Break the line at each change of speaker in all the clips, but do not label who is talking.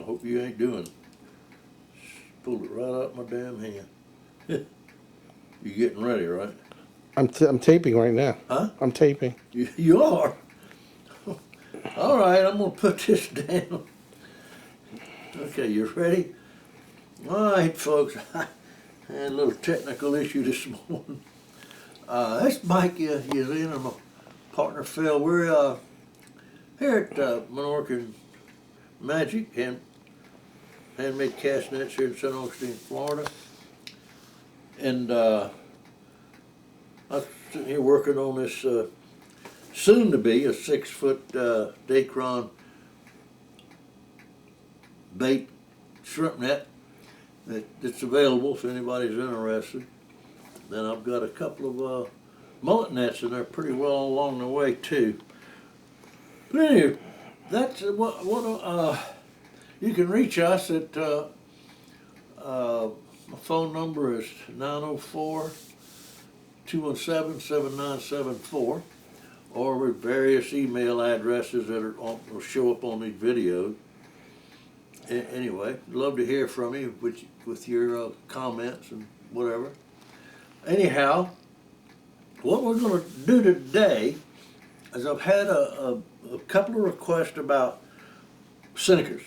hope you ain't doing it. Pulled it right out my damn hand. You getting ready, right?
I'm taping right now.
Huh?
I'm taping.
You are? All right, I'm going to put this down. Okay, you ready? All right, folks. I had a little technical issue this morning. This mic is in, and my partner Phil. We're here at Menorcan Magic, handmade cast nets here in St. Augustine, Florida. And I'm sitting here working on this soon to be a 6-foot Dacron bait shrimp net that's available if anybody's interested. Then I've got a couple of mullet nets, and they're pretty well along the way too. But anyway, that's what you can reach us at. My phone number is 904-217-7974, or with various email addresses that will show up on these videos. Anyway, love to hear from you with your comments and whatever. Anyhow, what we're going to do today is I've had a couple of requests about sinkers.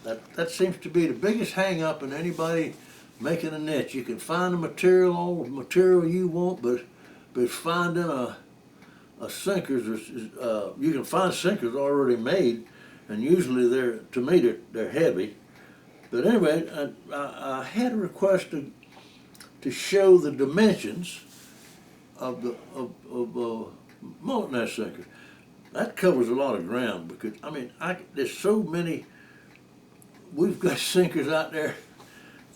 That seems to be the biggest hang-up in anybody making a net. You can find the material, all the material you want, but finding a sinkers is, you can find sinkers already made, and usually to me they're heavy. But anyway, I had a request to show the dimensions of mullet net sinkers. That covers a lot of ground because I mean there's so many. We've got sinkers out there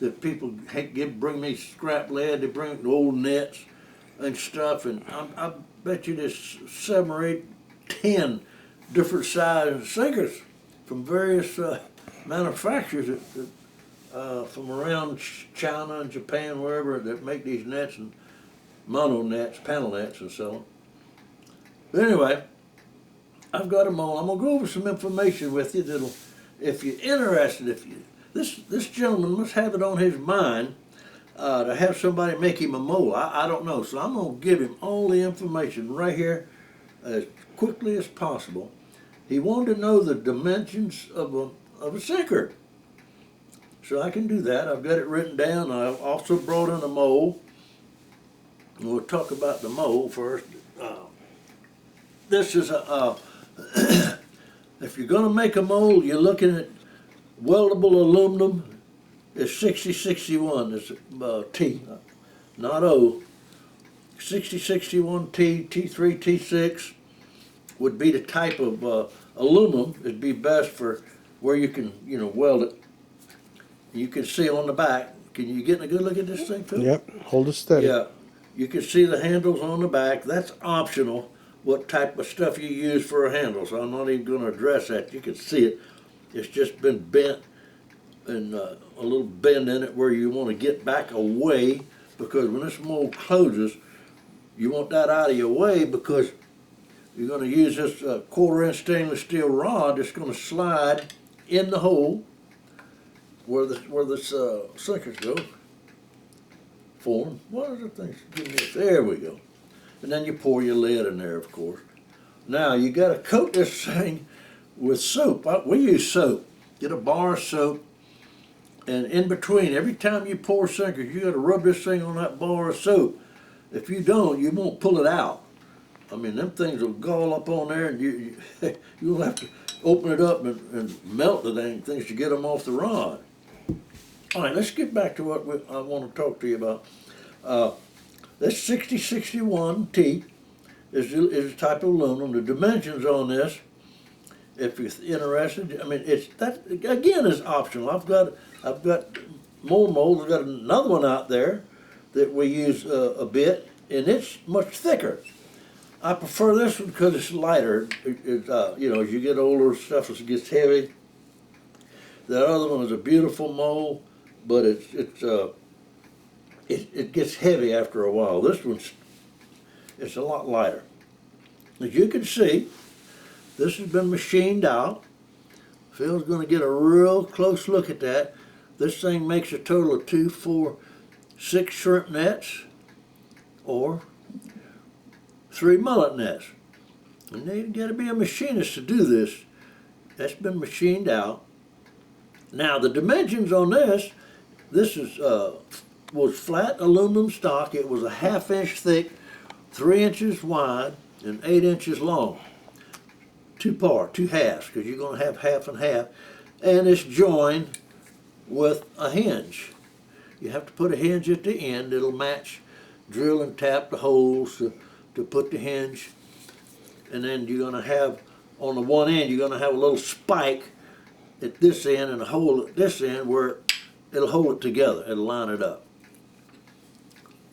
that people bring me scrap lead. They bring old nets and stuff, and I bet you there's 7 or 8, 10 different size sinkers from various manufacturers from around China and Japan, wherever, that make these nets and mono nets, panel nets, and so on. But anyway, I've got them all. I'm gonna go over some information with you that'll, if you're interested, this gentleman must have it on his mind to have somebody make him a mold. I don't know, so I'm gonna give him all the information right here as quickly as possible. He wanted to know the dimensions of a sinker, so I can do that. I've got it written down. I also brought in a mold. We'll talk about the mold first. This is if you're going to make a mold, you're looking at weldable aluminum. It's 6061. It's T, not O. 6061 T, T3, T6 would be the type of aluminum. It'd be best for where you can, weld it. You can see on the back. Can you get a good look at this thing, Phil?
Yep, hold it steady.
Yeah, you can see the handles on the back. That's optional, what type of stuff you use for a handle, so I'm not even going to address that. You can see it. It's just been bent and a little bend in it where you want to get back away, because when this mold closes, you want that out of your way, because you're going to use this 1/4-inch stainless steel rod that's going to slide in the hole where this sinkers go. Form. What are the things? There we go. And then you pour your lead in there, of course. Now you got to coat this thing with soap. We use soap. Get a bar of soap, and in between, every time you pour sinkers, you got to rub this thing on that bar of soap. If you don't, you won't pull it out. I mean, them things will gall up on there, and you'll have to open it up and melt the dang things to get them off the rod. All right, let's get back to what I want to talk to you about. This 6061T is a type of aluminum. The dimensions on this, if you're interested, I mean, that again is optional. I've got more molds. I've got another one out there that we use a bit, and it's much thicker. I prefer this one because it's lighter. As you get older, stuff gets heavy. The other one is a beautiful mold, but it gets heavy after a while. This it's a lot lighter. As you can see, this has been machined out. Phil's gonna get a real close look at that. This thing makes a total of 2, 4, 6 shrimp nets, or 3 mullet nets. And you gotta be a machinist to do this. That's been machined out. Now the dimensions on this is was flat aluminum stock. It was a 1/2 inch thick, 3 inches wide, and 8 inches long. Two halves, because you're gonna have half and half. And it's joined with a hinge. You have to put a hinge at the end. It'll match, drill and tap the holes to put the hinge. And then you're gonna have, on the one end, you're gonna have a little spike at this end and a hole at this end where it'll hold it together. It'll line it up.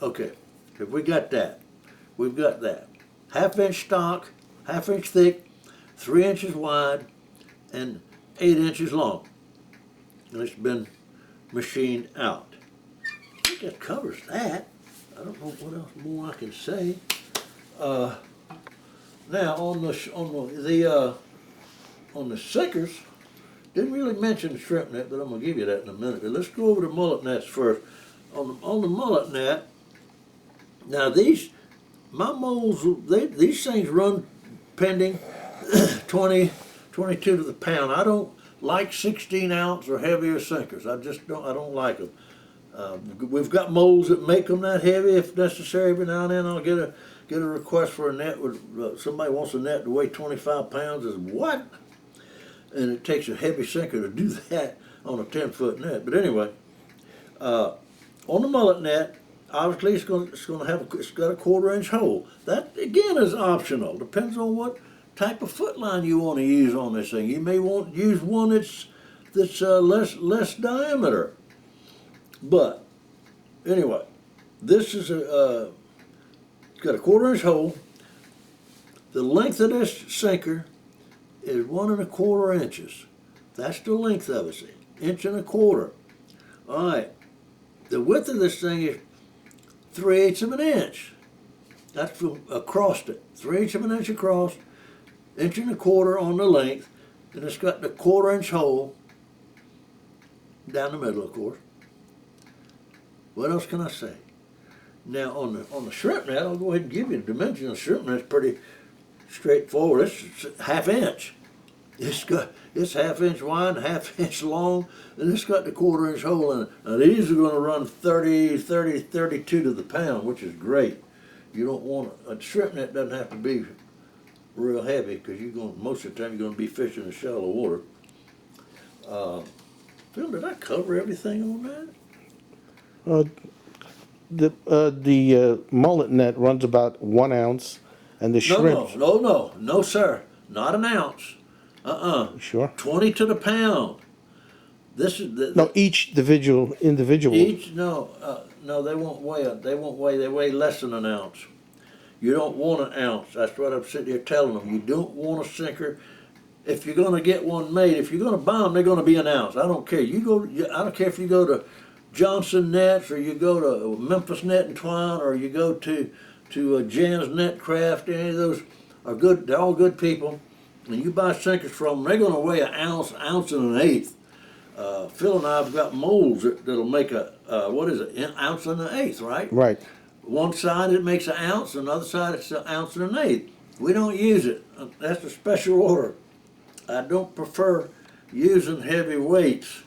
Okay, if we got that, we've got that. 1/2 inch stock, 1/2 inch thick, 3 inches wide, and 8 inches long. And it's been machined out. I think that covers that. I don't know what else more I can say. Now on the sinkers, didn't really mention the shrimp net, but I'm gonna give you that in a minute. But let's go over the mullet nets first. On the mullet net, now my molds, these things run pending 20, 22 to the pound. I don't like 16 ounce or heavier sinkers. I don't like them. We've got molds that make them that heavy if necessary. Every now and then I'll get a request for a net with somebody wants a net to weigh 25 pounds. Is what? And it takes a heavy sinker to do that on a 10-foot net. But anyway, on the mullet net, obviously it's got a 1/4 inch hole. That again is optional. Depends on what type of foot line you want to use on this thing. You may want to use one that's less diameter. But anyway, this is it's got a 1/4 inch hole. The length of this sinker is 1 1/4 inches. That's the length of it, 1 1/4 inches. All right, the width of this thing is 3/8 of an inch. That's from across it, 3/8 of an inch across, 1 1/4 inches on the length, and it's got the 1/4 inch hole down the middle, of course. What else can I say? Now on the shrimp net, I'll go ahead and give you the dimension of the shrimp net. It's pretty straightforward. It's 1/2 inch. It's 1/2 inch wide, 1/2 inch long, and it's got the 1/4 inch hole in it. Now these are going to run 32 to the pound, which is great. You don't want a shrimp net doesn't have to be real heavy because most of the time you're going to be fishing in shallow water. Phil, did I cover everything on that?
The mullet net runs about 1 ounce, and the shrimp.
No, sir, not an ounce.
Sure.
20 to the pound. This is
No, each individual.
No, they won't weigh. They weigh less than an ounce. You don't want an ounce. That's what I'm sitting here telling them. You don't want a sinker. If you're going to get one made, if you're going to buy them, they're going to be an ounce. I don't care. I don't care if you go to Johnson Nets or you go to Memphis Net and Twine or you go to Jan's Net Craft. Any of those are good. They're all good people. And you buy sinkers from them, they're going to weigh an ounce and an eighth. Phil and I have got molds that'll make an ounce and an eighth, right?
Right.
One side it makes an ounce, another side it's an ounce and an eighth. We don't use it. That's a special order. I don't prefer using heavy weights.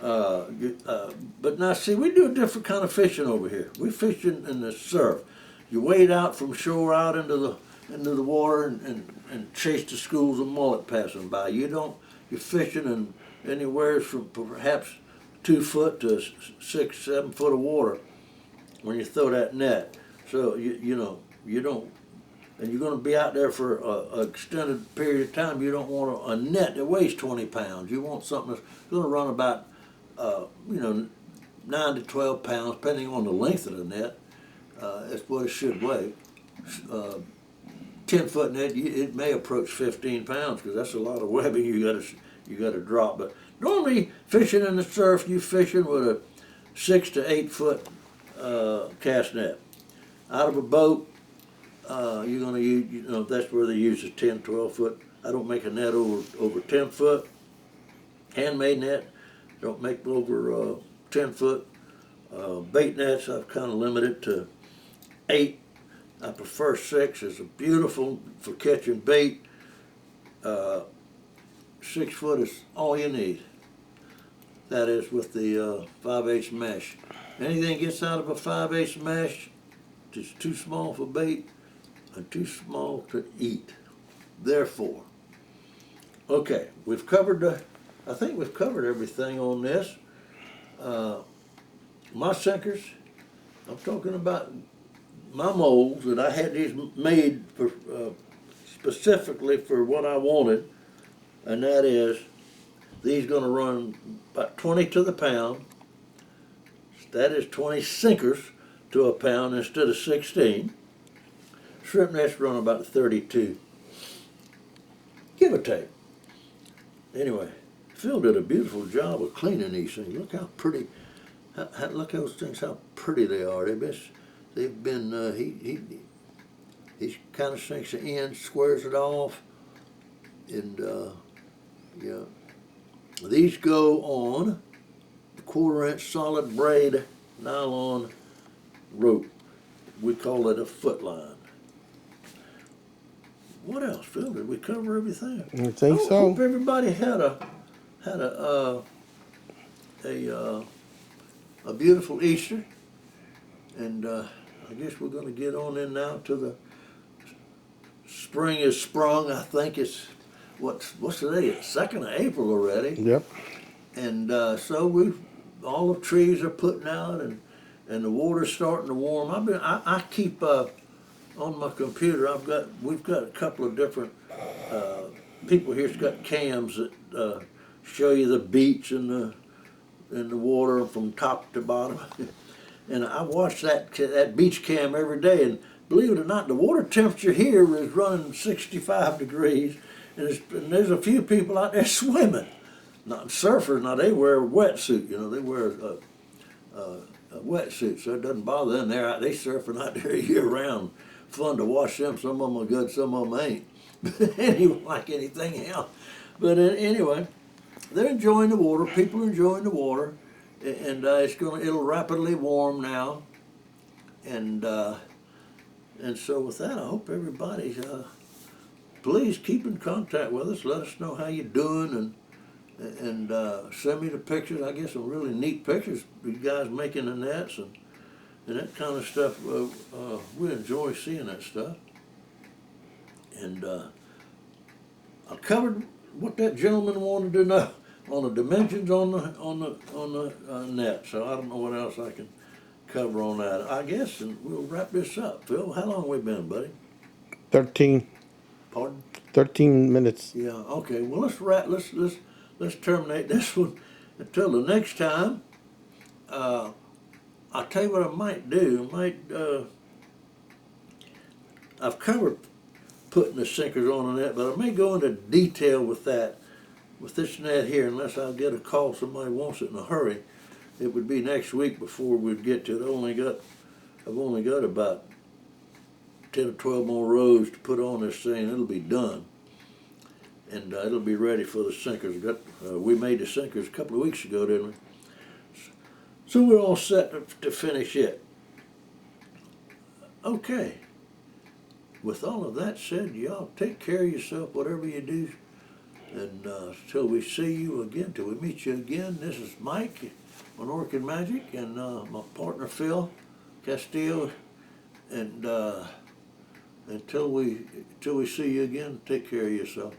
But now see, we do a different kind of fishing over here. We fish in the surf. You wade out from shore out into the water and chase the schools of mullet passing by. You're fishing in anywhere from perhaps 2 foot to 6, 7 foot of water when you throw that net. So you don't, and you're going to be out there for an extended period of time. You don't want a net that weighs 20 pounds. You want something that's going to run about 9 to 12 pounds, depending on the length of the net. That's what it should weigh. 10-foot net, it may approach 15 pounds because that's a lot of webbing you got to drop. But normally, fishing in the surf, you fishing with a 6 to 8 foot cast net. Out of a boat, you're going to use, that's where they use a 10, 12 foot. I don't make a net over 10 foot. handmade net, don't make over 10 foot. Bait nets, I've kind of limited to 8. I prefer 6. It's beautiful for catching bait. 6 foot is all you need. That is with the 5/8 mesh. Anything gets out of a 5/8 mesh, it's too small for bait and too small to eat. Therefore, okay, I think we've covered everything on this. My sinkers, I'm talking about my molds that I had these made for specifically for what I wanted, and that is these going to run about 20 to the pound. That is 20 sinkers to a pound instead of 16. Shrimp nets run about 32, give or take. Anyway, Phil did a beautiful job of cleaning these things. Look how pretty. Look at those things, how pretty they are. They've been, he kind of sinks the end, squares it off, and yeah. These go on the 1/4-inch solid braid nylon rope. We call it a foot line. What else, Phil? Did we cover everything?
I think so.
Hope everybody had a beautiful Easter, and I guess we're going to get on in now to the spring is sprung. I think it's what's today? It's 2nd of April already.
Yep.
And so all the trees are putting out, and the water's starting to warm. I keep on my computer. We've got a couple of different people here's got cams that show you the beach and the water from top to bottom. And I watch that beach cam every day, and believe it or not, the water temperature here is running 65 degrees, and there's a few people out there swimming. Not surfers, now they wear a wetsuit, they wear a wetsuit, so it doesn't bother them. They surfing out there year round. Fun to watch them. Some of them are good, some of them ain't. But anyway, like anything else. But anyway, they're enjoying the water. People are enjoying the water, and it'll rapidly warm now, and so with that, I hope everybody's please keep in contact with us. Let us know how you're doing, and send me the pictures. I get some really neat pictures. You guys making the nets and that kind of stuff. We enjoy seeing that stuff. And I covered what that gentleman wanted to know on the dimensions on the net. So I don't know what else I can cover on that. I guess, and we'll wrap this up. Phil, how long we been, buddy?
13.
Pardon?
13 minutes.
Yeah. Okay. Well, let's terminate this one until the next time. I'll tell you what I might do. I've covered putting the sinkers on the net, but I may go into detail with that, with this net here, unless I'll get a call somebody wants it in a hurry. It would be next week before we'd get to it. I've only got about 10 or 12 more rows to put on this thing. It'll be done, and it'll be ready for the sinkers. We made the sinkers a couple of weeks ago, didn't we? So we're all set to finish it. Okay. With all of that said, y'all take care of yourself, whatever you do. And till we see you again, till we meet you again, this is Mike on Orchid Magic, and my partner Phil Castillo. And until we see you again, take care of yourself.